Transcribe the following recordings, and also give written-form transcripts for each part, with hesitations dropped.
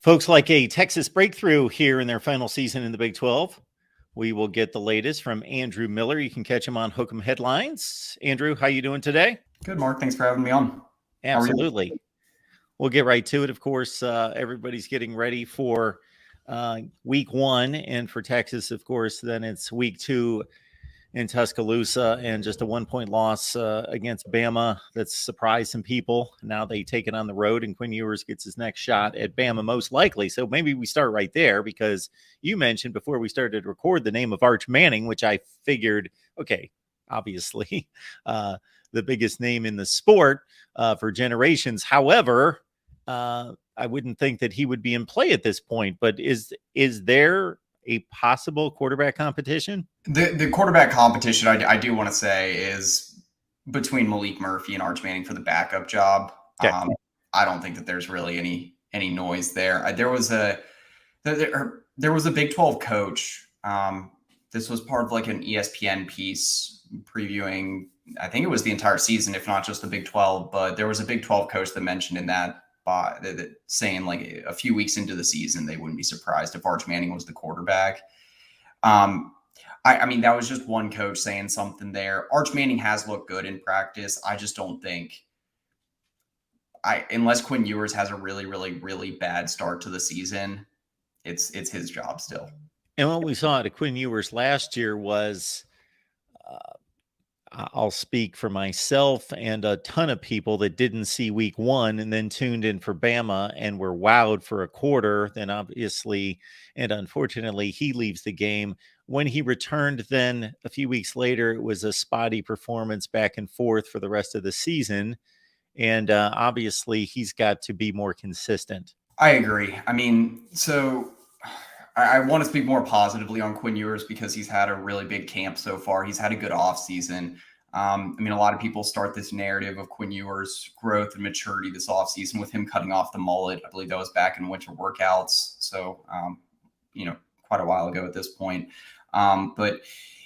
Folks like a Texas breakthrough here in their final season in the Big 12. We will get the latest from Andrew Miller. You can catch him on Hook'em Headlines. Andrew, how you doing today? Good, Mark. Thanks for having me on. How are you? Absolutely. We'll get right to it. Of course, everybody's getting ready for week one. And for Texas, of course, then it's week two in Tuscaloosa, and just a 1-point loss against Bama that's surprised some people. Now they take it on the road, and Quinn Ewers gets his next shot at Bama, most likely. So maybe we start right there, because you mentioned before we started to record the name of Arch Manning, which I figured, okay, obviously the biggest name in the sport for generations. However, I wouldn't think that he would be in play at this point. But is there a possible quarterback competition? The quarterback competition, I do want to say, is between Malik Murphy and Arch Manning for the backup job. Okay. I don't think that there's really any noise there. There was a Big 12 coach. This was part of like an ESPN piece previewing, I think it was the entire season, if not just the Big 12. But there was a Big 12 coach that mentioned in that saying like a few weeks into the season, they wouldn't be surprised if Arch Manning was the quarterback. I mean, that was just one coach saying something there. Arch Manning has looked good in practice. I just don't think, unless Quinn Ewers has a really, really, really bad start to the season, it's his job still. And what we saw at Quinn Ewers last year was, I'll speak for myself and a ton of people that didn't see week one and then tuned in for Bama and were wowed for a quarter. Then obviously, and unfortunately, he leaves the game. When he returned then a few weeks later, it was a spotty performance back and forth for the rest of the season. And obviously, he's got to be more consistent. I agree. I mean, so I want to speak more positively on Quinn Ewers because he's had a really big camp so far. He's had a good offseason. I mean, a lot of people start this narrative of Quinn Ewers' growth and maturity this offseason with him cutting off the mullet. I believe that was back in winter workouts. So, quite a while ago at this point. But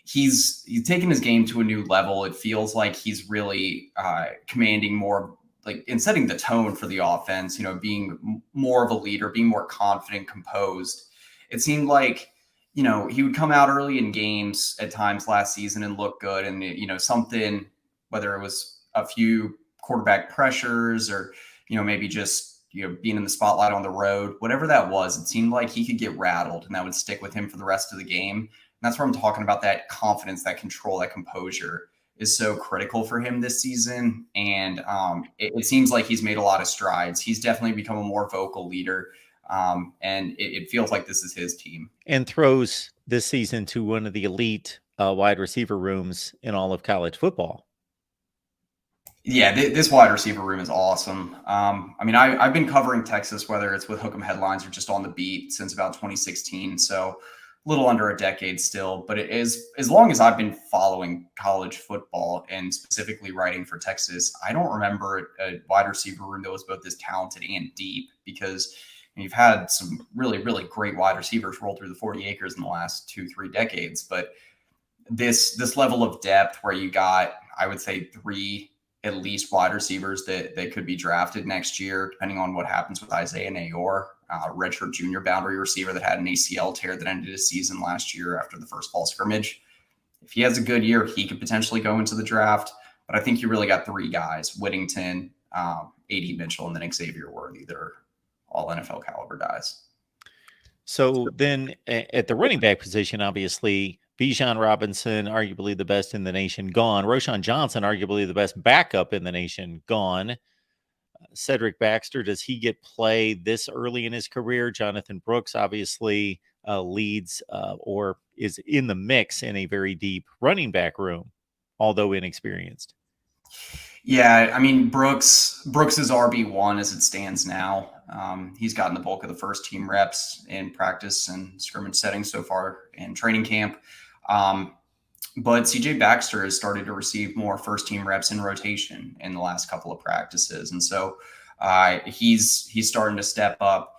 he's taken his game to a new level. It feels like he's really commanding more, like, in setting the tone for the offense, being more of a leader, being more confident, composed. It seemed like, he would come out early in games at times last season and look good. And, something, whether it was a few quarterback pressures or, maybe just, being in the spotlight on the road, whatever that was, it seemed like he could get rattled and that would stick with him for the rest of the game. And that's where I'm talking about. That confidence, that control, that composure is so critical for him this season. And it seems like he's made a lot of strides. He's definitely become a more vocal leader. And it feels like this is his team. And throws this season to one of the elite wide receiver rooms in all of college football. Yeah, this wide receiver room is awesome. I mean, I've been covering Texas, whether it's with Hook'em Headlines or just on the beat, since about 2016. So a little under a decade still. But it is, as long as I've been following college football and specifically writing for Texas, I don't remember a wide receiver room that was both this talented and deep, because you've had some really, really great wide receivers roll through the 40 acres in the last 2-3 decades. But this level of depth where you got, I would say, 3 at least wide receivers that could be drafted next year, depending on what happens with Isaiah Nayor, redshirt junior boundary receiver that had an ACL tear that ended his season last year after the first fall scrimmage. If he has a good year, he could potentially go into the draft. But I think you really got 3 guys, Whittington, A.D. Mitchell, and then Xavier Worthy, that are all NFL caliber guys. So then at the running back position, obviously, Bijan Robinson, arguably the best in the nation, gone. Roschon Johnson, arguably the best backup in the nation, gone. Cedric Baxter, does he get play this early in his career? Jonathan Brooks obviously leads or is in the mix in a very deep running back room, although inexperienced. Yeah, I mean, Brooks is RB1 as it stands now. He's gotten the bulk of the first team reps in practice and scrimmage settings so far in training camp. But CJ Baxter has started to receive more first team reps in rotation in the last couple of practices. And so he's starting to step up.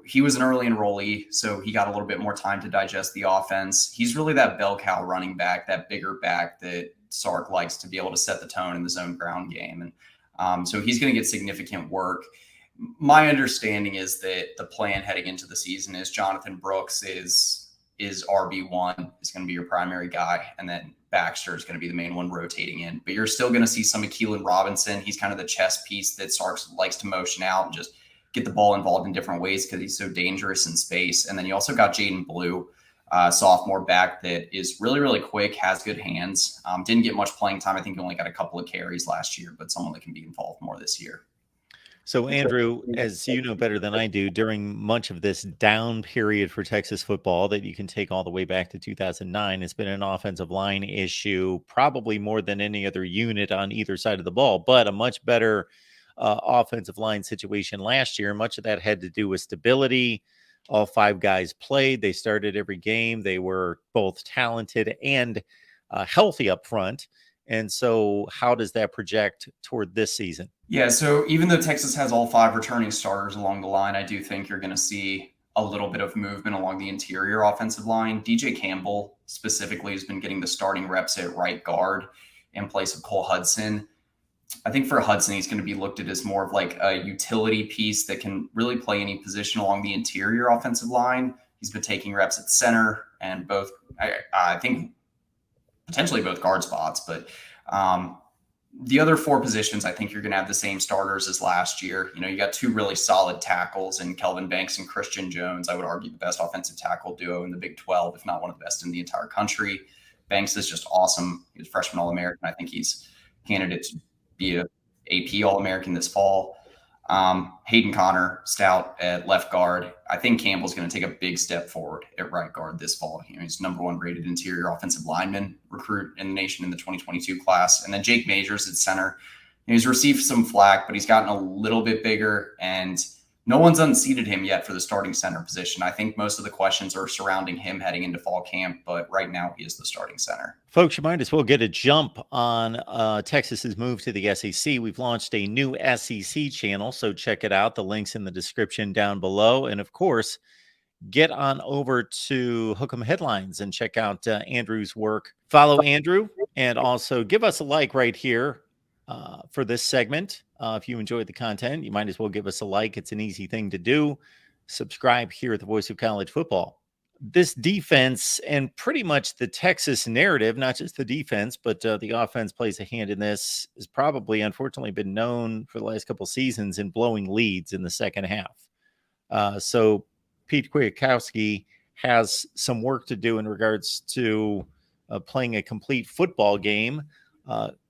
He was an early enrollee, so he got a little bit more time to digest the offense. He's really that bell cow running back, that bigger back that Sark likes to be able to set the tone in the zone ground game. And so he's going to get significant work. my understanding is that the plan heading into the season is Jonathan Brooks is RB1, is going to be your primary guy, and then Baxter is going to be the main one rotating in. But you're still going to see some of Keelan Robinson. He's kind of the chess piece that Sarks likes to motion out and just get the ball involved in different ways because he's so dangerous in space. And then you also got Jaden Blue, sophomore back that is really, really quick, has good hands. Didn't get much playing time. I think he only got a couple of carries last year, but someone that can be involved more this year. So, Andrew, as you know better than I do, during much of this down period for Texas football that you can take all the way back to 2009, it's been an offensive line issue, probably more than any other unit on either side of the ball, but a much better offensive line situation last year. Much of that had to do with stability. All 5 guys played. They started every game. They were both talented and healthy up front. And so how does that project toward this season? Yeah, so even though Texas has all 5 returning starters along the line, I do think you're going to see a little bit of movement along the interior offensive line. DJ Campbell specifically has been getting the starting reps at right guard in place of Cole Hudson. I think for Hudson, he's going to be looked at as more of like a utility piece that can really play any position along the interior offensive line. He's been taking reps at center and both, I think, potentially both guard spots, but the other 4 positions, I think you're going to have the same starters as last year. You got 2 really solid tackles in Kelvin Banks and Christian Jones. I would argue the best offensive tackle duo in the Big 12, if not one of the best in the entire country. Banks is just awesome. He was freshman All-American. I think he's candidate to be an AP All-American this fall. Hayden Connor, stout at left guard. I think Campbell's going to take a big step forward at right guard this fall. He's #1 rated interior offensive lineman recruit in the nation in the 2022 class. And then Jake Majors at center. He's received some flack, but he's gotten a little bit bigger, and no one's unseated him yet for the starting center position. I think most of the questions are surrounding him heading into fall camp, but right now he is the starting center. Folks, you might as well get a jump on Texas's move to the SEC. We've launched a new SEC channel, so check it out. The link's in the description down below. And of course, get on over to Hook'em Headlines and check out Andrew's work. Follow Andrew and also give us a like right here for this segment. If you enjoyed the content, you might as well give us a like. It's an easy thing to do. Subscribe here at the Voice of College Football. This defense and pretty much the Texas narrative, not just the defense, but the offense plays a hand in this, has probably, unfortunately, been known for the last couple seasons in blowing leads in the second half. So Pete Kwiatkowski has some work to do in regards to playing a complete football game.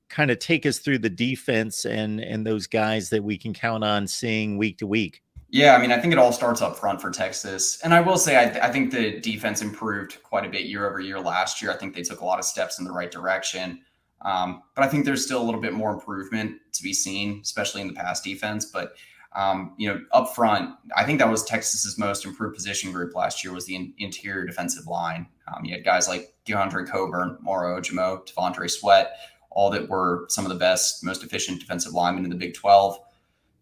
Kind of take us through the defense and those guys that we can count on seeing week to week. Yeah, I mean, I think it all starts up front for Texas. And I will say, I think the defense improved quite a bit year over year last year. I think they took a lot of steps in the right direction. But I think there's still a little bit more improvement to be seen, especially in the pass defense. But, up front, I think that was Texas's most improved position group last year was the interior defensive line. You had guys like DeAndre Coburn, Moro Ojimo, Devontae Sweat, all that were some of the best, most efficient defensive linemen in the Big 12.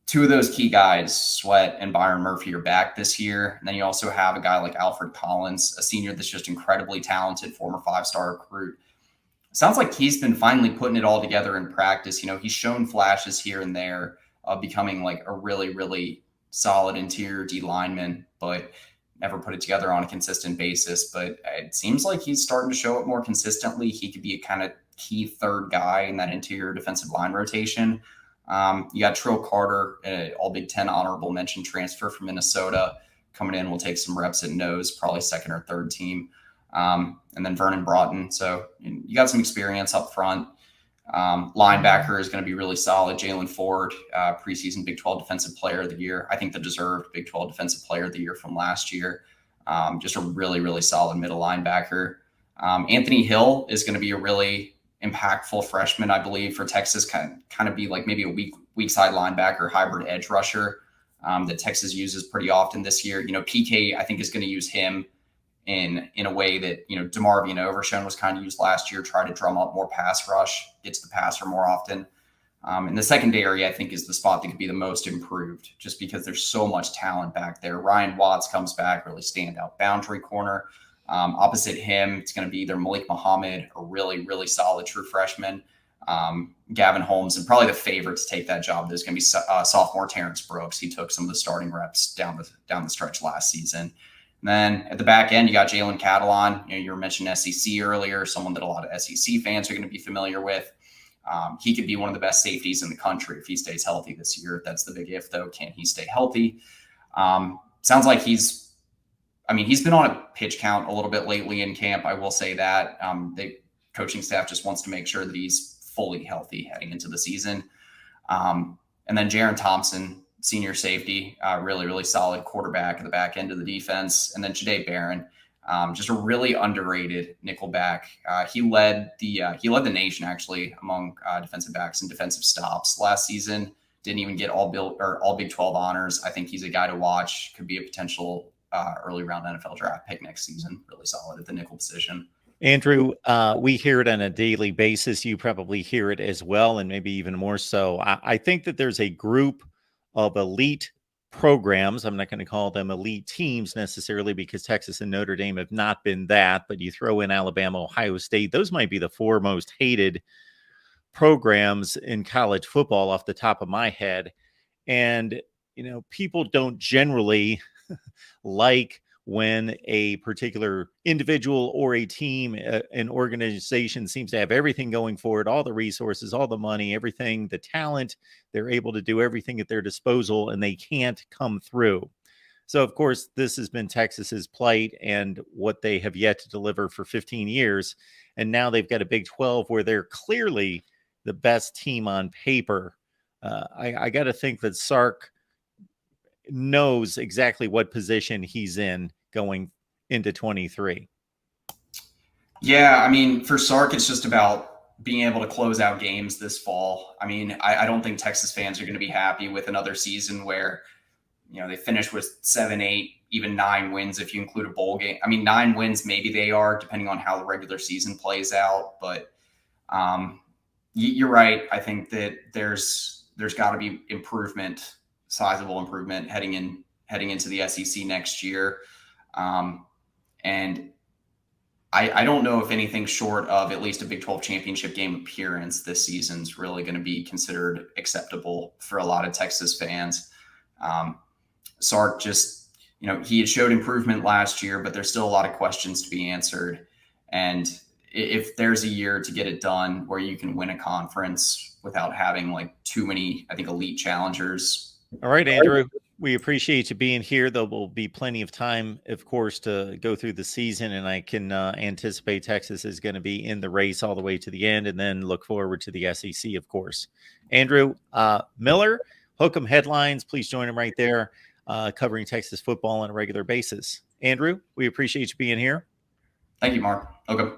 2 of those key guys, Sweat and Byron Murphy, are back this year. And then you also have a guy like Alfred Collins, a senior that's just incredibly talented, former 5-star recruit. Sounds like he's been finally putting it all together in practice. He's shown flashes here and there of becoming like a really, really solid interior D lineman, but never put it together on a consistent basis. But it seems like he's starting to show it more consistently. He could be a kind of key 3rd guy in that interior defensive line rotation. You got Trill Carter, all Big Ten honorable mention transfer from Minnesota, coming in. Will take some reps at nose, probably 2nd or 3rd team. And then Vernon Broughton. So you got some experience up front. Linebacker is going to be really solid. Jalen Ford, preseason Big 12 Defensive Player of the Year. I think the deserved Big 12 Defensive Player of the Year from last year. Just a really, really solid middle linebacker. Anthony Hill is going to be a really impactful freshman, I believe, for Texas, kind of be like maybe a weak side linebacker, hybrid edge rusher that Texas uses pretty often this year. PK, I think, is going to use him in a way that, DeMarvion Overshown was kind of used last year, try to drum up more pass rush, get to the passer more often. And the secondary, I think, is the spot that could be the most improved just because there's so much talent back there. Ryan Watts comes back, really standout boundary corner. Opposite him, it's going to be either Malik Muhammad, a really, really solid true freshman, Gavin Holmes, and probably the favorite to take that job is going to be sophomore Terrence Brooks. He took some of the starting reps down the stretch last season. And then at the back end, you got Jalen Catalon. You were mentioning SEC earlier, someone that a lot of SEC fans are going to be familiar with. He could be one of the best safeties in the country if he stays healthy this year. That's the big if, though. Can he stay healthy? Sounds like he's been on a pitch count a little bit lately in camp. I will say that the coaching staff just wants to make sure that he's fully healthy heading into the season. And then Jaron Thompson, senior safety, really, really solid quarterback at the back end of the defense. And then Jahdae Barron, just a really underrated nickelback. He led the nation actually among defensive backs and defensive stops last season. Didn't even get all Big 12 honors. I think he's a guy to watch. Could be a potential early round NFL draft pick next season. Really solid at the nickel position. Andrew, we hear it on a daily basis. You probably hear it as well, and maybe even more so. I think that there's a group of elite programs. I'm not going to call them elite teams necessarily because Texas and Notre Dame have not been that, but you throw in Alabama, Ohio State, those might be the four most hated programs in college football off the top of my head. And, people don't generally like when a particular individual or a team, an organization seems to have everything going for it, all the resources, all the money, everything, the talent, they're able to do everything at their disposal, and they can't come through. So, of course, this has been Texas's plight and what they have yet to deliver for 15 years. And now they've got a Big 12 where they're clearly the best team on paper. I got to think that Sark knows exactly what position he's in going into 23. Yeah, for Sark, it's just about being able to close out games this fall. I don't think Texas fans are going to be happy with another season where, they finish with 7, 8, even 9 wins if you include a bowl game. 9 wins, maybe they are, depending on how the regular season plays out. But you're right. I think that there's got to be improvement, sizable improvement heading into the SEC next year. And I don't know if anything short of at least a Big 12 championship game appearance this season is really going to be considered acceptable for a lot of Texas fans. Sark just, he had showed improvement last year, but there's still a lot of questions to be answered. And if there's a year to get it done where you can win a conference without having too many, I think, elite challengers. All right, Andrew, we appreciate you being here. There will be plenty of time, of course, to go through the season, and I can anticipate Texas is going to be in the race all the way to the end, and then look forward to the SEC, of course. Andrew Miller, Hook'em Headlines, please join him right there, covering Texas football on a regular basis. Andrew, we appreciate you being here. Thank you, Mark. Okay.